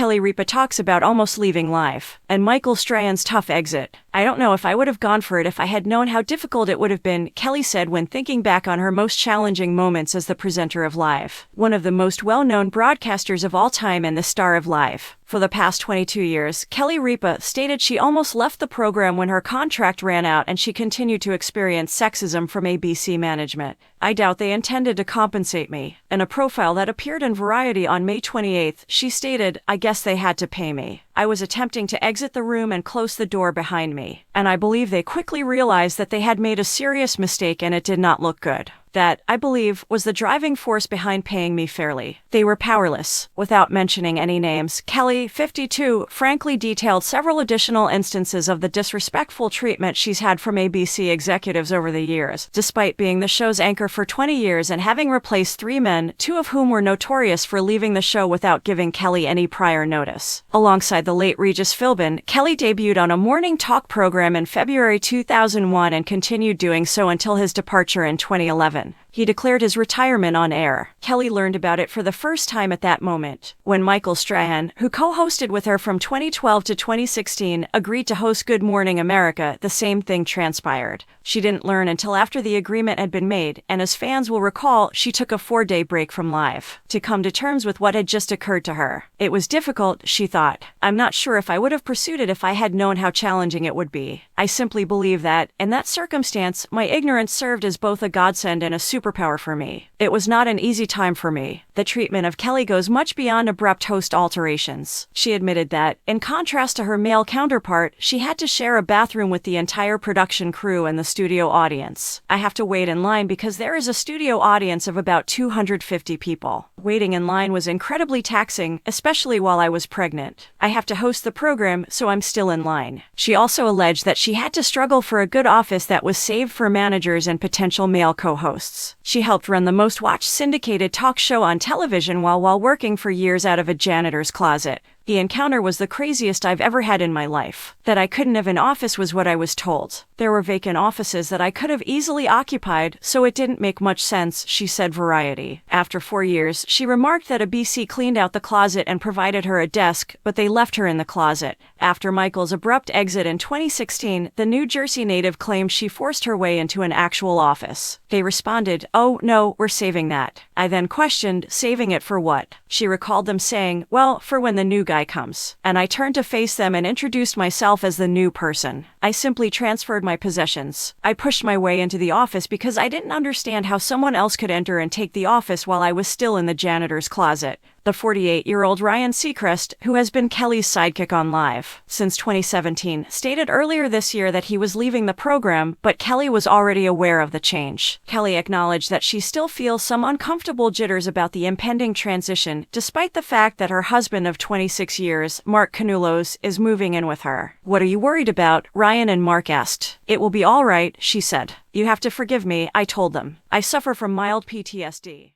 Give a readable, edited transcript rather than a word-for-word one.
Kelly Ripa talks about almost leaving live, and Michael Strahan's tough exit. "I don't know if I would have gone for it if I had known how difficult it would have been," Kelly said when thinking back on her most challenging moments as the presenter of Live, one of the most well-known broadcasters of all time and the star of Live. For the past 22 years, Kelly Ripa stated she almost left the program when her contract ran out and she continued to experience sexism from ABC management. "I doubt they intended to compensate me." In a profile that appeared in Variety on May 28, she stated, "I guess they had to pay me. I was attempting to exit the room and close the door behind me, and I believe they quickly realized that they had made a serious mistake and it did not look good. That, I believe, was the driving force behind paying me fairly. They were powerless." Without mentioning any names, Kelly, 52, frankly detailed several additional instances of the disrespectful treatment she's had from ABC executives over the years. Despite being the show's anchor for 20 years and having replaced 3 men, 2 of whom were notorious for leaving the show without giving Kelly any prior notice. Alongside the late Regis Philbin, Kelly debuted on a morning talk program in February 2001 and continued doing so until his departure in 2011. He declared his retirement on air. Kelly learned about it for the first time at that moment, when Michael Strahan, who co-hosted with her from 2012 to 2016, agreed to host Good Morning America. The same thing transpired. She didn't learn until after the agreement had been made, and as fans will recall, she took a 4-day break from Live to come to terms with what had just occurred to her. "It was difficult," she thought. "I'm not sure if I would have pursued it if I had known how challenging it would be. I simply believe that, in that circumstance, my ignorance served as both a godsend and a superpower for me. It was not an easy time for me." The treatment of Kelly goes much beyond abrupt host alterations. She admitted that, in contrast to her male counterpart, she had to share a bathroom with the entire production crew and the studio audience. "I have to wait in line because there is a studio audience of about 250 people. Waiting in line was incredibly taxing, especially while I was pregnant. I have to host the program, so I'm still in line." She also alleged that she had to struggle for a good office that was saved for managers and potential male co-hosts. She helped run the most watched syndicated talk show on television while working for years out of a janitor's closet. "The encounter was the craziest I've ever had in my life. That I couldn't have an office was what I was told. There were vacant offices that I could have easily occupied, so it didn't make much sense," she said Variety. After 4 years, she remarked that ABC cleaned out the closet and provided her a desk, but they left her in the closet. After Michael's abrupt exit in 2016, the New Jersey native claimed she forced her way into an actual office. They responded, "Oh, no, we're saving that." I then questioned, "Saving it for what?" She recalled them saying, "Well, for when the new guy comes." And I turned to face them and introduced myself as the new person. I simply transferred my possessions. I pushed my way into the office because I didn't understand how someone else could enter and take the office while I was still in the janitor's closet. The 48-year-old Ryan Seacrest, who has been Kelly's sidekick on Live since 2017, stated earlier this year that he was leaving the program, but Kelly was already aware of the change. Kelly acknowledged that she still feels some uncomfortable jitters about the impending transition, despite the fact that her husband of 26 years, Mark Canullos, is moving in with her. "What are you worried about?" Ryan and Mark asked. "It will be all right," she said. "You have to forgive me," I told them. "I suffer from mild PTSD."